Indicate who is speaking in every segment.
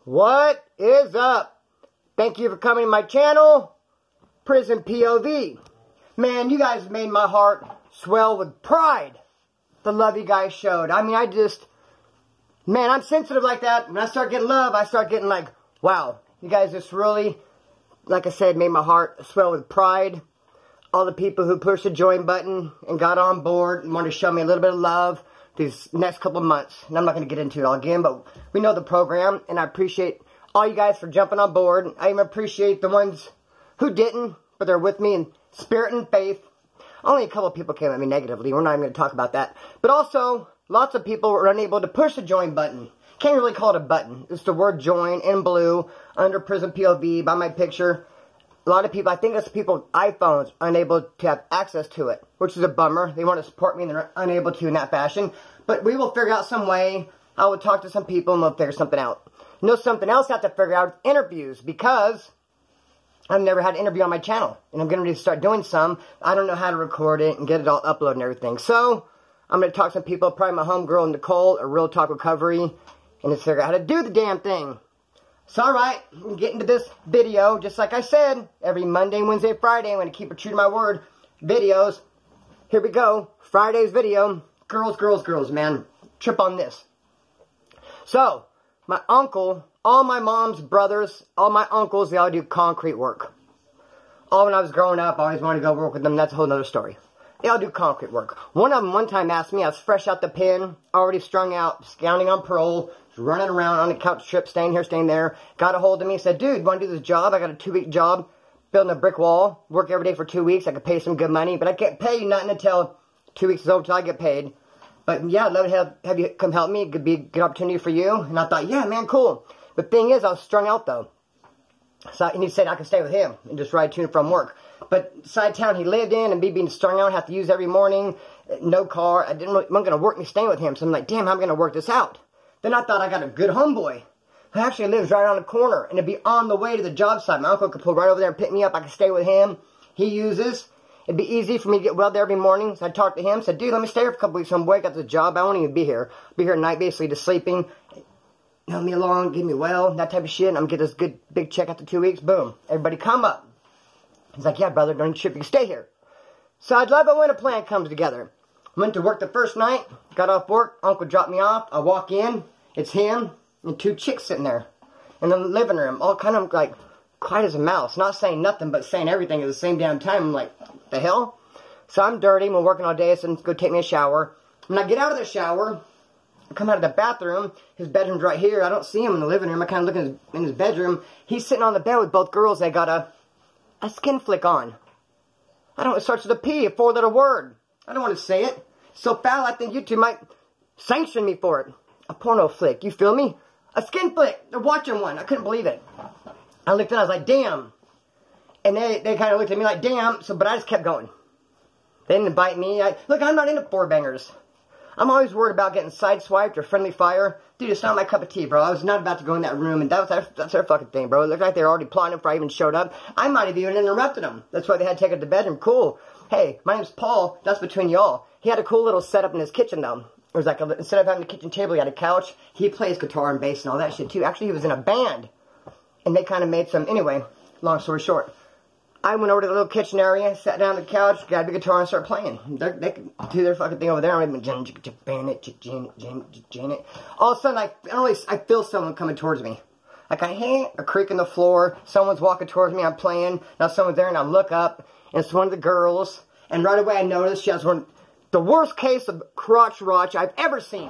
Speaker 1: What is up? Thank you for coming to my channel, Prison POV. Man, you guys made my heart swell with pride. The love you guys showed. I mean, man, I'm sensitive like that. When I start getting love, I start getting like, wow. You guys just really, like I said, made my heart swell with pride. All the people who pushed the join button and got on board and wanted to show me a little bit of love these next couple of months. And I'm not going to get into it all again, but we know the program, and I appreciate all you guys for jumping on board. I even appreciate the ones who didn't, but they're with me in spirit and faith. Only a couple of people came at me negatively. We're not even going to talk about that. But also, lots of people were unable to push the join button. Can't really call it a button. It's the word join in blue under Prison POV by my picture. A lot of people, I think it's people with iPhones, unable to have access to it, which is a bummer. They want to support me and they're unable to in that fashion. But we will figure out some way. I will talk to some people and we'll figure something out. You know, something else I have to figure out is interviews, because I've never had an interview on my channel. And I'm going to start doing some. I don't know how to record it and get it all uploaded and everything. So, I'm going to talk to some people, probably my homegirl Nicole, a Real Talk Recovery, and just figure out how to do the damn thing. So, alright, I'm getting to this video. Just like I said, every Monday, Wednesday, Friday, I'm going to keep it true to my word. Videos. Here we go. Friday's video. Girls, girls, girls, man. Trip on this. So, my uncle, all my mom's brothers, all my uncles, they all do concrete work. All when I was growing up, I always wanted to go work with them. That's a whole other story. They all do concrete work. One of them one time asked me, I was fresh out the pen, already strung out, scouting on parole, running around on a couch trip, staying here, staying there. Got a hold of me, said, dude, want to do this job? I got a 2-week job, building a brick wall, work every day for 2 weeks. I could pay some good money, but I can't pay you nothing until 2 weeks is over until I get paid. But yeah, I'd love to have you come help me. It could be a good opportunity for you. And I thought, yeah, man, cool. The thing is, I was strung out though. So, and he said I could stay with him and just ride to and from work. But side town he lived in, and me being strung out, have to use every morning, no car. I wasn't going to work me staying with him. So I'm like, damn, how am I going to work this out? Then I thought I got a good homeboy who actually lives right around the corner, and it'd be on the way to the job site. My uncle could pull right over there and pick me up. I could stay with him. He uses. It'd be easy for me to get well there every morning. So I talked to him, said, dude, let me stay here for a couple weeks. Homeboy, got the job. I won't even be here. I'll be here at night, basically, just sleeping. Help me along, get me well, that type of shit. I'm going to get this good big check after 2 weeks. Boom. Everybody come up. He's like, yeah, brother, don't trip. You can stay here. So I'd love it when a plan comes together. Went to work the first night. Got off work. Uncle dropped me off. I walk in. It's him and 2 chicks sitting there in the living room. All kind of like quiet as a mouse. Not saying nothing, but saying everything at the same damn time. I'm like, what the hell? So I'm dirty. I'm working all day. So I'm go take me a shower. When I get out of the shower, I come out of the bathroom. His bedroom's right here. I don't see him in the living room. I kind of look in his bedroom. He's sitting on the bed with both girls. They got a skin flick on. It starts with a P, a 4-letter word. I don't want to say it. So foul, I think you two might sanction me for it. A porno flick, you feel me? A skin flick. They're watching one. I couldn't believe it. I looked at it, I was like, damn. And they kind of looked at me like, damn. But I just kept going. They didn't invite me. Look, I'm not into 4-bangers. I'm always worried about getting sideswiped or friendly fire. Dude, it's not my cup of tea, bro. I was not about to go in that room, and that's their fucking thing, bro. It looked like they were already plotting before I even showed up. I might have even interrupted them. That's why they had to take it to the bedroom. Cool. Hey, my name's Paul. That's between y'all. He had a cool little setup in his kitchen, though. It was like, instead of having a kitchen table, he had a couch. He plays guitar and bass and all that shit, too. Actually, he was in a band. And they kind of made some... Anyway, long story short. I went over to the little kitchen area, sat down on the couch, grabbed the guitar, and started playing. They could do their fucking thing over there. I'm like, all of a sudden, I feel someone coming towards me. Like I hear a creak in the floor. Someone's walking towards me. I'm playing. Now someone's there, and I look up, and it's one of the girls. And right away, I noticed she has the worst case of crotch rotch I've ever seen.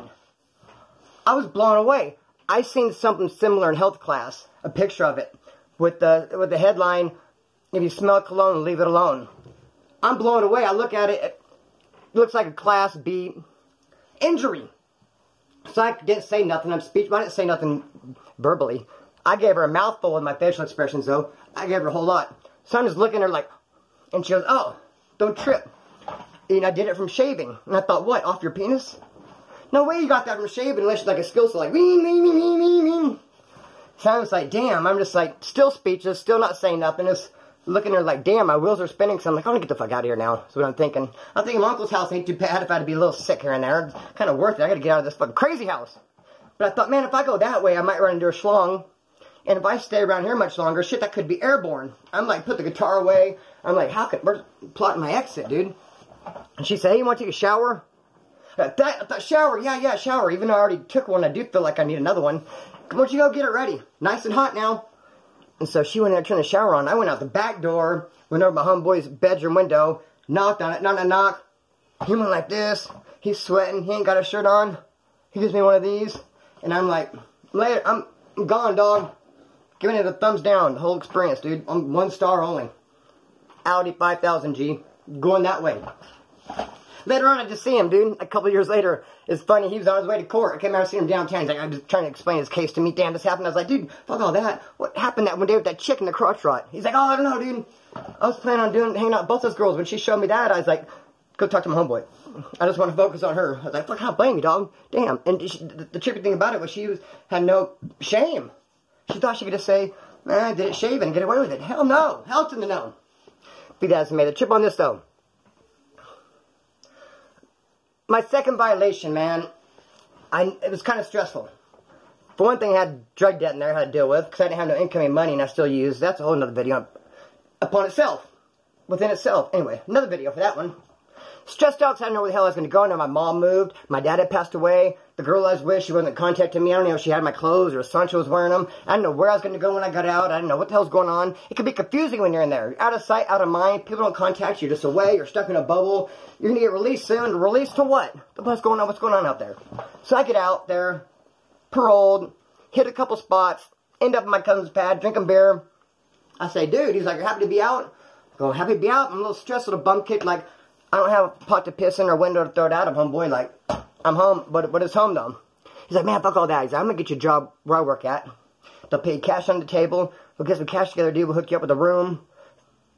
Speaker 1: I was blown away. I seen something similar in health class, a picture of it, with the headline, if you smell cologne, leave it alone. I'm blown away. I look at it. It looks like a Class B injury. So I didn't say nothing. I didn't say nothing verbally. I gave her a mouthful with my facial expressions, though. I gave her a whole lot. So I'm just looking at her like, and she goes, oh, don't trip. And I did it from shaving. And I thought, what, off your penis? No way you got that from shaving unless you're like a skill set, like, So I was like, damn. I'm just like, still speechless, still not saying nothing. Just looking at her like, damn, my wheels are spinning. So I'm like, I want to get the fuck out of here now. That's what I'm thinking. I'm thinking my uncle's house ain't too bad if I had to be a little sick here and there. It's kind of worth it. I got to get out of this fucking crazy house. But I thought, man, if I go that way, I might run into a schlong And if I stay around here much longer, shit, that could be airborne. I'm like, put the guitar away. I'm like, where's plotting my exit, dude? And she said, hey, you want to take a shower? Shower, yeah, shower. Even though I already took one, I do feel like I need another one. Why don't you go get it ready? Nice and hot now. And so she went in there, turned the shower on. I went out the back door, went over my homeboy's bedroom window, knocked on it, knock. He went like this. He's sweating. He ain't got a shirt on. He gives me one of these. And I'm like, later, I'm gone, dog. Giving it a thumbs down, the whole experience, dude. I'm 1 star only. Audi 5000G. Going that way. Later on, I just see him, dude. A couple years later, it's funny. He was on his way to court. I came out and seen him downtown. He's like, I'm just trying to explain his case to me. Damn, this happened. I was like, dude, fuck all that. What happened that one day with that chick in the crotch rot? He's like, oh, I don't know, dude. I was planning on hanging out with both those girls. When she showed me that, I was like, go talk to my homeboy. I just want to focus on her. I was like, fuck, I don't blame you, dog. Damn. And the tricky thing about it was had no shame. She thought she could just say, I did it shaving and get away with it. Hell no. Hell to the no. Be that as it may. The trip on this, though. My second violation, man, it was kind of stressful. For one thing, I had drug debt in there I had to deal with because I didn't have no incoming money and I still use. That's a whole other video upon itself. Within itself. Anyway, another video for that one. Stressed out because I didn't know where the hell I was going to go. Now my mom moved. My dad had passed away. The girl I was with, she wasn't contacting me. I don't know if she had my clothes or Sancho was wearing them. I didn't know where I was going to go when I got out. I didn't know what the hell's going on. It can be confusing when you're in there. You're out of sight, out of mind. People don't contact you. You're just away. You're stuck in a bubble. You're going to get released soon. Released to what? What's going on? What's going on out there? So I get out there, paroled, hit a couple spots, end up in my cousin's pad, drinking beer. I say, dude, he's like, you're happy to be out? I go, happy to be out? I'm a little stressed, little bum kick, like, I don't have a pot to piss in or a window to throw it out of, homeboy. Like, I'm home, but it's home, though. He's like, man, fuck all that. He's like, I'm going to get you a job where I work at. They'll pay you cash on the table. We'll get some cash together, dude. We'll hook you up with a room.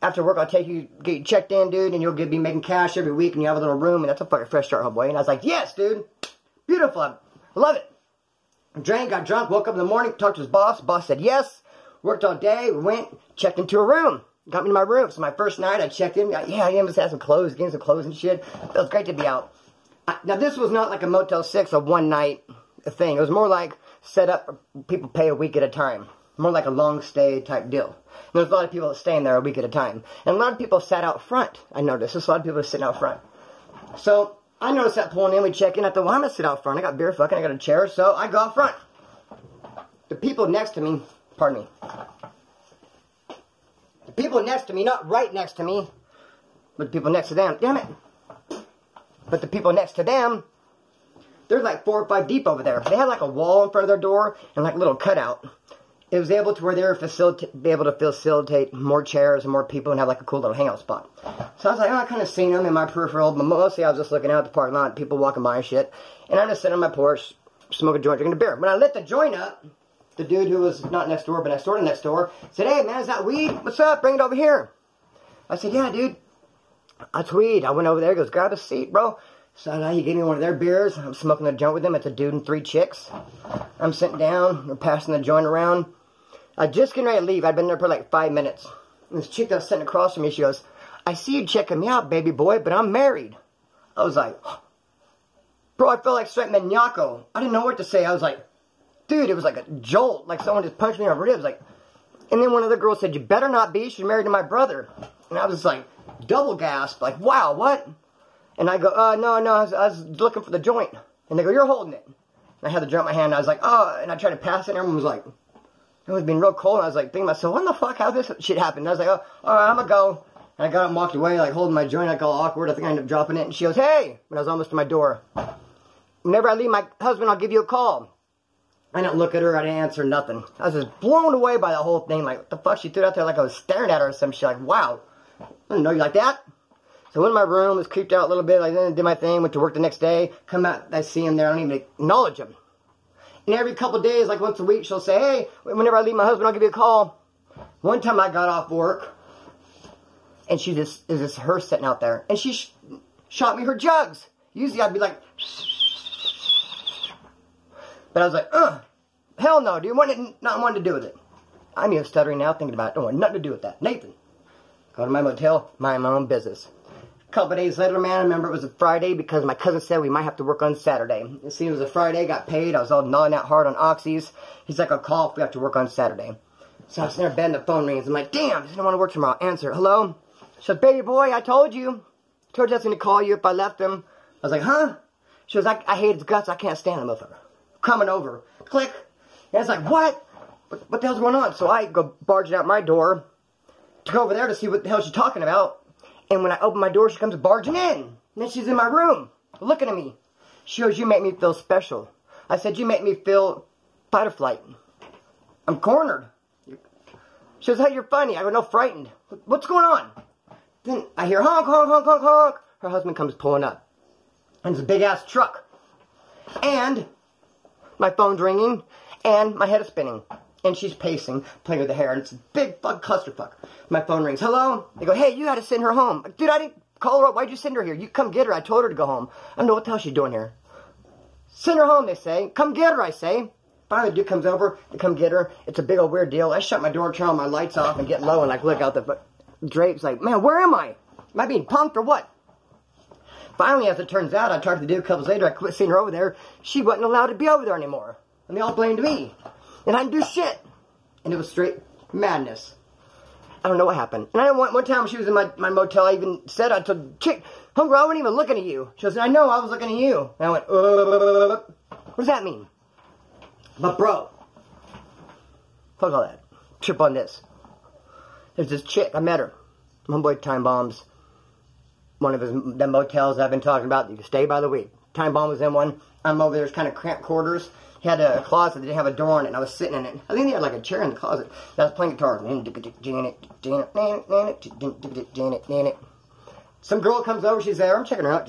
Speaker 1: After work, I'll take you, get you checked in, dude, and you'll be making cash every week, and you have a little room, and that's a fucking fresh start, homeboy. And I was like, yes, dude. Beautiful. I love it. Drank, got drunk, woke up in the morning, talked to his boss. Boss said yes. Worked all day. We went, checked into a room. Got me to my room. So my first night, I checked in. Yeah, I just had some clothes, getting some clothes and shit. It was great to be out. Now, this was not like a Motel 6, a one-night thing. It was more like set up, people pay a week at a time. More like a long stay type deal. And there's a lot of people that stay in there a week at a time. And a lot of people sat out front. I noticed. There's a lot of people that are sitting out front. So, I noticed that pulling in, we check in. I thought, well, I'm going to sit out front. I got beer fucking, I got a chair. So, I go out front. The people next to me, pardon me. The people next to me, not right next to me, but the people next to them, damn it. But the people next to them, they're like 4 or 5 deep over there. They had like a wall in front of their door and like a little cutout. It was able to where they were be able to facilitate more chairs and more people and have like a cool little hangout spot. So I was like, oh, I kind of seen them in my peripheral, but mostly I was just looking out the parking lot, people walking by and shit. And I'm just sitting on my porch, smoking a joint, drinking a beer. When I lit the joint up, the dude who was not next door, but next door to next door, said, hey, man, is that weed? What's up? Bring it over here. I said, yeah, dude. That's weed. I went over there. He goes, grab a seat, bro. So he gave me one of their beers. I'm smoking a joint with him. It's a dude and 3 chicks. I'm sitting down. We're passing the joint around. I just getting ready to leave. I'd been there for like 5 minutes. And this chick that was sitting across from me, she goes, I see you checking me out, baby boy, but I'm married. I was like, bro, I felt like straight maniaco. I didn't know what to say. I was like, dude, it was like a jolt, like someone just punched me on the ribs, like, and then one of the girls said, you better not be, she's married to my brother, and I was like, double gasp, like, wow, what? And I go, no, I was looking for the joint, and they go, you're holding it, and I had the joint in my hand, and I was like, oh, and I tried to pass it, and everyone was like, it was being real cold, and I was like, thinking to myself, what the fuck, how this shit happened, and I was like, oh, alright, I'm gonna go, and I got up and walked away, like, holding my joint, like, all awkward, I think I ended up dropping it, and she goes, hey, when I was almost to my door, whenever I leave my husband, I'll give you a call. I didn't look at her, I didn't answer nothing. I was just blown away by the whole thing, like, what the fuck, she threw it out there like I was staring at her or some shit, like, wow, I didn't know you like that. So in my room, was creeped out a little bit, like, then did my thing, went to work the next day, come out, I see him there, I don't even acknowledge him. And every couple of days, like once a week, she'll say, hey, whenever I leave my husband, I'll give you a call. One time I got off work, and she just, is just her sitting out there, and she shot me her jugs. Usually I'd be like, but I was like, hell no, dude, not wanting to do with it. I'm even stuttering now, thinking about it. I don't want nothing to do with that. Nathan, go to my motel, mind my own business. A couple days later, man, I remember it was a Friday because my cousin said we might have to work on Saturday. As soon as it was a Friday, got paid. I was all gnawing out hard on oxys. He's like, I'll call if we have to work on Saturday. So I was in bed and the phone rings. I'm like, damn, I don't want to work tomorrow. Answer, hello? She said, baby boy, I told you. I told you I was going to call you if I left him. I was like, huh? She was like, I hate his guts. I can't stand him, motherfucker. Coming over. Click. And I was like, what? What the hell's going on? So I go barging out my door to go over there to see what the hell she's talking about. And when I open my door, she comes barging in. And then she's in my room, looking at me. She goes, you make me feel special. I said, you make me feel fight or flight. I'm cornered. She goes, hey, you're funny. I go, no, frightened. What's going on? Then I hear honk, honk, honk, honk, honk. Her husband comes pulling up. And it's a big-ass truck. And my phone's ringing. And my head is spinning. And she's pacing, playing with the hair, and it's a big fuck clusterfuck. My phone rings. Hello? They go, hey, you had to send her home. Dude, I didn't call her up. Why'd you send her here? You come get her. I told her to go home. I don't know what the hell she's doing here. Send her home, they say. Come get her, I say. Finally, the dude comes over to come get her. It's a big old weird deal. I shut my door, turn all my lights off, and get low and like look out the drapes like, man, where am I? Am I being punked or what? Finally, as it turns out, I talked to the dude a couple days later. I quit seeing her over there. She wasn't allowed to be over there anymore. And they all blamed me. And I didn't do shit. And it was straight madness. I don't know what happened. And I one time she was in my motel, I even said, I told the chick, homegirl, I wasn't even looking at you. She goes, I know, I was looking at you. And I went, what does that mean? But bro, fuck all that. Trip on this. There's this chick, I met her. My homeboy time bombs one of the motels I've been talking about. You can stay by the week. Time bomb was in one. I'm over there, it's kind of cramped quarters. He had a closet that didn't have a door on it, and I was sitting in it. I think they had like a chair in the closet. And I was playing guitar. Some girl comes over, she's there, I'm checking her out.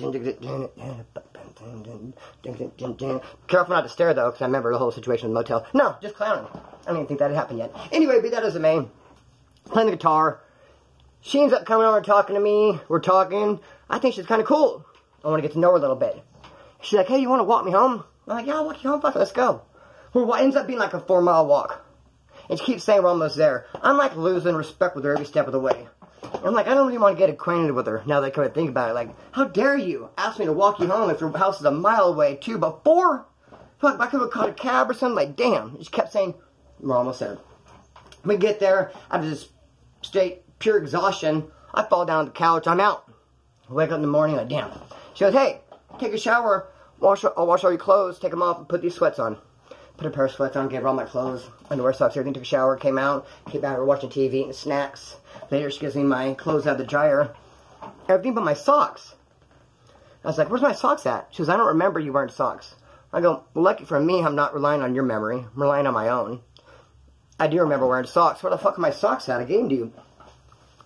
Speaker 1: Careful not to stare though, because I remember the whole situation in the motel. No, just clowning. I don't even think that had happened yet. Anyway, be that as it may, playing the guitar. She ends up coming over and talking to me. We're talking. I think she's kind of cool. I want to get to know her a little bit. She's like, hey, you want to walk me home? I'm like, yeah, I'll walk you home. Fuck, let's go. Well, it ends up being like a 4-mile walk. And she keeps saying we're almost there. I'm like losing respect with her every step of the way. And I'm like, I don't really want to get acquainted with her now that I come to think about it. Like, how dare you ask me to walk you home if your house is a mile away, too? But 4? Fuck, I could have caught a cab or something. Like, damn. She kept saying, we're almost there. We get there. After this straight, pure exhaustion, I fall down on the couch. I'm out. I wake up in the morning, like, damn. She goes, hey, take a shower. I'll wash all your clothes, take them off, and put these sweats on. Put a pair of sweats on, gave her all my clothes, underwear, socks, everything, took a shower, came out, we're watching TV, eating snacks. Later, she gives me my clothes out of the dryer. Everything but my socks. I was like, where's my socks at? She goes, I don't remember you wearing socks. I go, well, lucky for me, I'm not relying on your memory. I'm relying on my own. I do remember wearing socks. Where the fuck are my socks at? I gave them to you.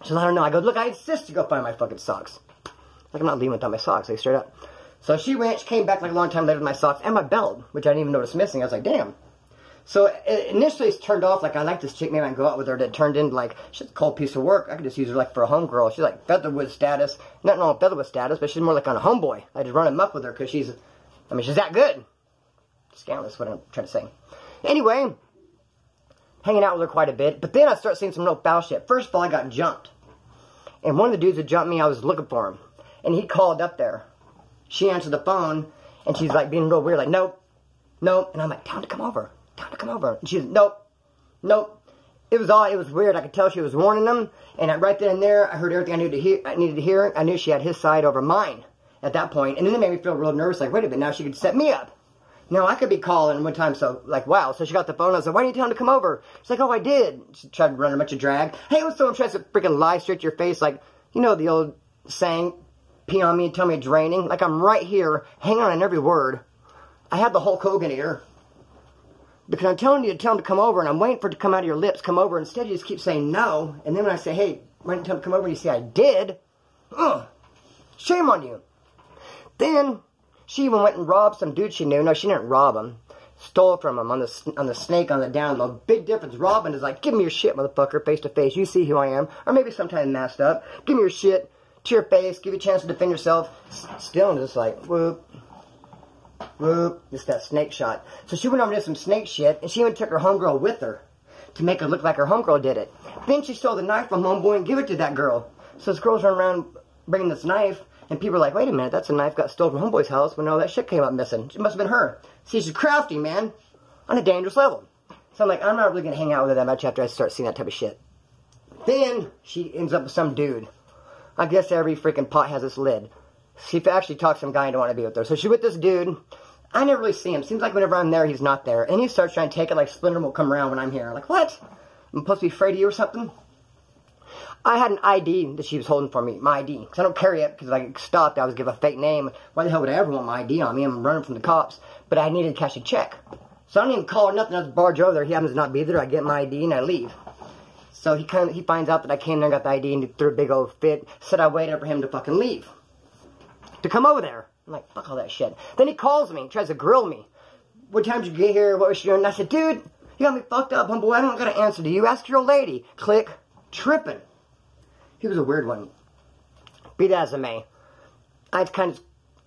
Speaker 1: She goes, I don't know. I go, look, I insist you go find my fucking socks. Like, I'm not leaving without my socks, like, straight up. So she went, she came back like a long time later with my socks and my belt, which I didn't even notice missing. I was like, damn. So initially it's turned off, like I like this chick, maybe I can go out with her. That turned into like, she's a cold piece of work. I could just use her like for a homegirl. She's like featherwood status. Not all featherwood status, but she's more like on a homeboy. I just run amok with her because she's that good. Scandalous, what I'm trying to say. Anyway, hanging out with her quite a bit. But then I start seeing some real foul shit. First of all, I got jumped. And one of the dudes that jumped me, I was looking for him. And he called up there. She answered the phone, and she's like being real weird, like, nope, nope. And I'm like, time to come over, time to come over. And she's, nope, nope. It was weird. I could tell she was warning them, and right then and there, I heard everything I needed to hear. I knew she had his side over mine at that point, and then it made me feel real nervous, like, wait a minute, now she could set me up. Now, I could be calling one time, so, like, wow. So she got the phone, I was like, why didn't you tell him to come over? She's like, oh, I did. She tried to run a bunch of drag. Hey, when someone tries to freaking lie straight to your face, like, you know the old saying, pee on me and tell me it's raining. Like, I'm right here, hanging on every word. I have the Hulk Hogan ear. Because I'm telling you to tell him to come over, and I'm waiting for it to come out of your lips, come over. Instead, you just keep saying no. And then when I say, hey, why didn't you tell him to come over? And you say, I did. Ugh. Shame on you. Then, she even went and robbed some dude she knew. No, she didn't rob him. Stole from him on the snake on the down low. Big difference. Robbing is like, give me your shit, motherfucker, face to face. You see who I am. Or maybe sometimes masked up. Give me your shit. To your face, give you a chance to defend yourself. Still, and just like, whoop, whoop, just that snake shot. So she went over and did some snake shit, and she even took her homegirl with her to make her look like her homegirl did it. Then she stole the knife from homeboy and gave it to that girl. So this girl's running around bringing this knife, and people are like, wait a minute, that's a knife got stolen from homeboy's house when all that shit came up missing. It must have been her. See, she's crafty, man, on a dangerous level. So I'm like, I'm not really going to hang out with her that much after I start seeing that type of shit. Then she ends up with some dude. I guess every freaking pot has its lid. She actually talks some guy into want to be with her. So she's with this dude. I never really see him. Seems like whenever I'm there, he's not there. And he starts trying to take it like Splinter will come around when I'm here. I'm like, what? I'm supposed to be afraid of you or something? I had an ID that she was holding for me, my ID. Because I don't carry it, because if I get stopped, I was give a fake name. Why the hell would I ever want my ID on me? I'm running from the cops. But I needed to cash a check. So I don't even call her nothing. I just barge over there. He happens to not be there. I get my ID and I leave. So he finds out that I came there and got the ID and he threw a big old fit. Said I waited for him to fucking leave. To come over there. I'm like, fuck all that shit. Then he calls me, tries to grill me. What time did you get here? What was she doing? And I said, dude, you got me fucked up, homeboy. I don't got to answer to you. Ask your old lady. Click. Tripping. He was a weird one. Be that as it may. I kind of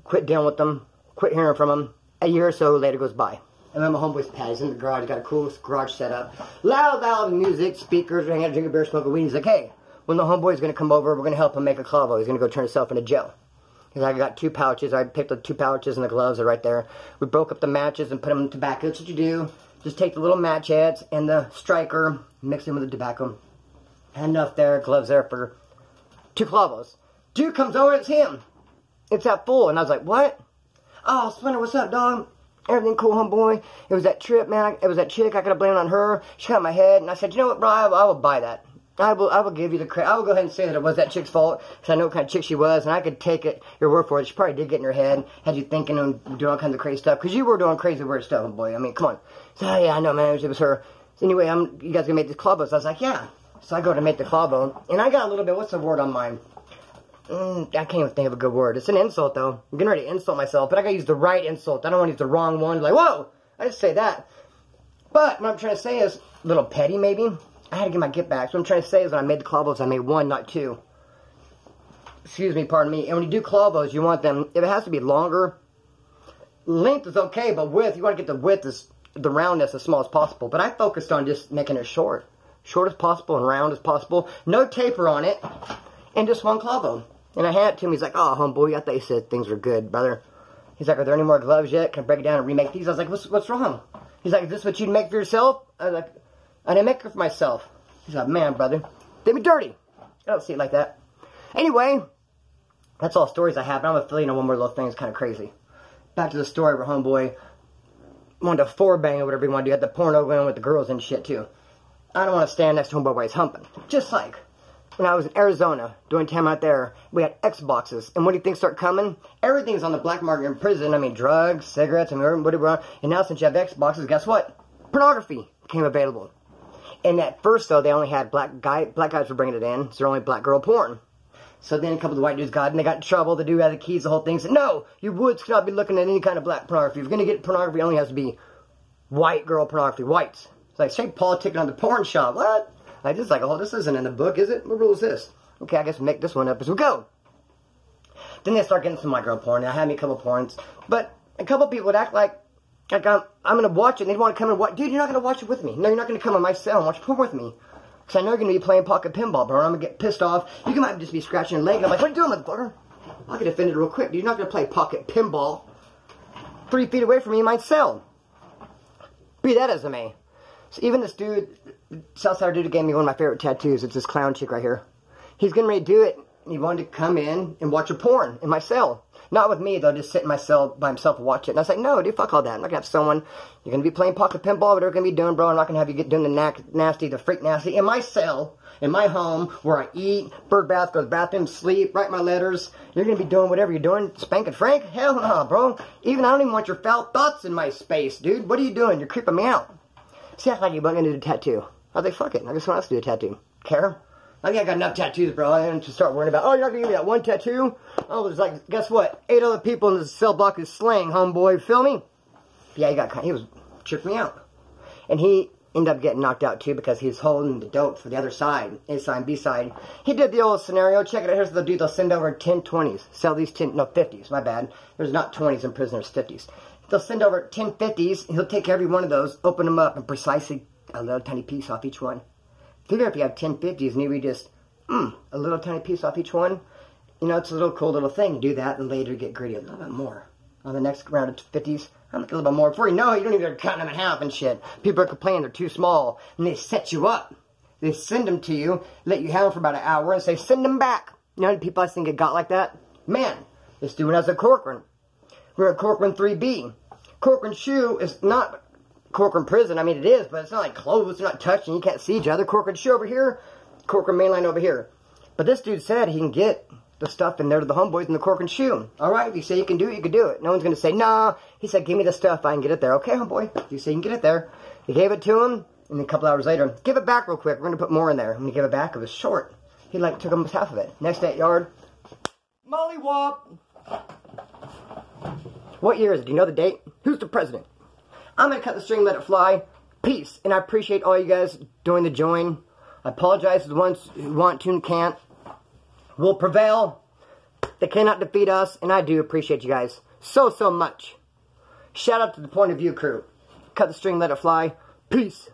Speaker 1: quit dealing with them. Quit hearing from them. A year or so later goes by. And then my homeboy's pad. He's in the garage. He's got a cool garage set up. Loud music, speakers, we're hanging out, drinking beer, smoking weed. He's like, hey, when the homeboy's going to come over, we're going to help him make a clavo. He's going to go turn himself into jail. He's like, I got 2 pouches. I picked up 2 pouches and the gloves are right there. We broke up the matches and put them in tobacco. That's what you do. Just take the little match heads and the striker, mix them with the tobacco. Had enough there, gloves there for 2 clavos. Dude comes over, it's him. It's that fool. And I was like, what? Oh, Splinter, what's up, dog? Everything cool, homeboy. It was that trip, man. It was that chick. I could have blamed it on her. She got in my head. And I said, you know what, bro? I will buy that. I will give you the credit. I will go ahead and say that it was that chick's fault. Because I know what kind of chick she was. And I could take it, your word for it. She probably did get in your head. Had you thinking and doing all kinds of crazy stuff. Because you were doing crazy weird stuff, homeboy. I mean, come on. So, yeah, I know, man. It was her. So anyway, you guys going to make this clavo. So I was like, yeah. So I go to make the clavo. And I got a little bit, what's the word on mine? I can't even think of a good word. It's an insult, though. I'm getting ready to insult myself, but I gotta use the right insult. I don't want to use the wrong one. Like, whoa! I just say that. But what I'm trying to say is, a little petty, maybe. I had to get my get back. So what I'm trying to say is when I made the clavos, I made 1, not 2. Excuse me, pardon me. And when you do clavos, you want them, if it has to be longer, length is okay, but width, you want to get the width, the roundness as small as possible. But I focused on just making it short. Short as possible and round as possible. No taper on it. And just 1 clavo. And I had it to him. He's like, oh, homeboy, I thought you said things were good, brother. He's like, are there any more gloves yet? Can I break it down and remake these? I was like, what's wrong? He's like, is this what you'd make for yourself? I was like, I didn't make it for myself. He's like, man, brother, did me dirty. I don't see it like that. Anyway, that's all stories I have. But I'm a feeling on one more little thing. It's kind of crazy. Back to the story where homeboy wanted to 4-bang or whatever you want to do. Had the porno going with the girls and shit, too. I don't want to stand next to homeboy while he's humping. Just like when I was in Arizona, doing time out there, we had Xboxes. And what do you think start coming? Everything's on the black market in prison. I mean, drugs, cigarettes, I mean, whatever. And now since you have Xboxes, guess what? Pornography became available. And at first, though, they only had black guys were bringing it in. So they're only black girl porn. So then a couple of the white dudes got it, and they got in trouble. The dude had the keys, the whole thing. Said, no, you woods cannot be looking at any kind of black pornography. If you're going to get pornography, it only has to be white girl pornography. Whites. It's like straight politicking on the porn shop. What? I just like, oh, this isn't in the book, is it? What rule is this? Okay, I guess we'll make this one up as we go. Then they start getting some white girl porn. I had me a couple porns. But a couple people would act like I'm going to watch it. And they'd want to come and watch. Dude, you're not going to watch it with me. No, you're not going to come on my cell and watch porn with me. Because I know you're going to be playing pocket pinball, bro. I'm going to get pissed off. You might just be scratching your leg. And I'm like, what are you doing, motherfucker? I'll get offended real quick. Dude, you're not going to play pocket pinball 3 feet away from me in my cell. Be that as it may. So even this dude, Southside dude, gave me one of my favorite tattoos. It's this clown chick right here. He's getting ready to do it. He wanted to come in and watch a porn in my cell. Not with me, though, just sit in my cell by himself and watch it. And I was like, no, dude, fuck all that. I'm not going to have someone. You're going to be playing pocket pinball, whatever you're going to be doing, bro. I'm not going to have you get doing the nasty, the freak nasty. In my cell, in my home, where I eat, bird bath, go to the bathroom, sleep, write my letters. You're going to be doing whatever you're doing. Spanking Frank? Hell no, bro. Even I don't even want your foul thoughts in my space, dude. What are you doing? You're creeping me out. See, I like you, but I'm going to do a tattoo. I was like, fuck it. I just want us to do a tattoo. Care? I think I got enough tattoos, bro. I didn't start worrying about, oh, you're not going to give me that one tattoo? Oh, there's like, guess what? 8 other people in the cell block is slaying, homeboy. Feel me? Yeah, he was tripped me out. And he ended up getting knocked out, too, because he was holding the dope for the other side, A side, B side. He did the old scenario. Check it out. Here's what they'll do. They'll send over 10 20s. Sell these 50s. My bad. There's not 20s in prison. There's 50s. They'll send over 10 50s. He'll take every one of those, open them up, and precisely a little tiny piece off each one. Figure if you have 10 50s and you read just, a little tiny piece off each one, you know, it's a little cool little thing. You do that and later get greedy a little bit more. On the next round of 50s, I'm a little bit more. Before you know it, you don't even cut them in half and shit. People are complaining they're too small. And they set you up. They send them to you, let you have them for about an hour, and say, send them back. You know how many people I think get got like that? Man, this dude has a Corcoran. We're at Corcoran 3B. Corcoran shoe is not Corcoran prison. I mean, it is, but it's not like closed. They're not touching. You can't see each other. Corcoran shoe over here. Corcoran mainline over here. But this dude said he can get the stuff in there to the homeboys in the Corcoran shoe. Alright, if you say you can do it, you can do it. No one's going to say, nah. He said, give me the stuff, I can get it there. Okay, homeboy, if you say you can get it there. He gave it to him, and a couple hours later, give it back real quick. We're going to put more in there. When he gave it back, it was short. He like took almost half of it. Next day at yard, mollywop. What year is it? Do you know the date? Who's the president? I'm going to cut the string, let it fly. Peace. And I appreciate all you guys doing the join. I apologize to the ones who want to and can't. Will prevail. They cannot defeat us, and I do appreciate you guys so much. Shout out to the Point of View crew. Cut the string, let it fly. Peace.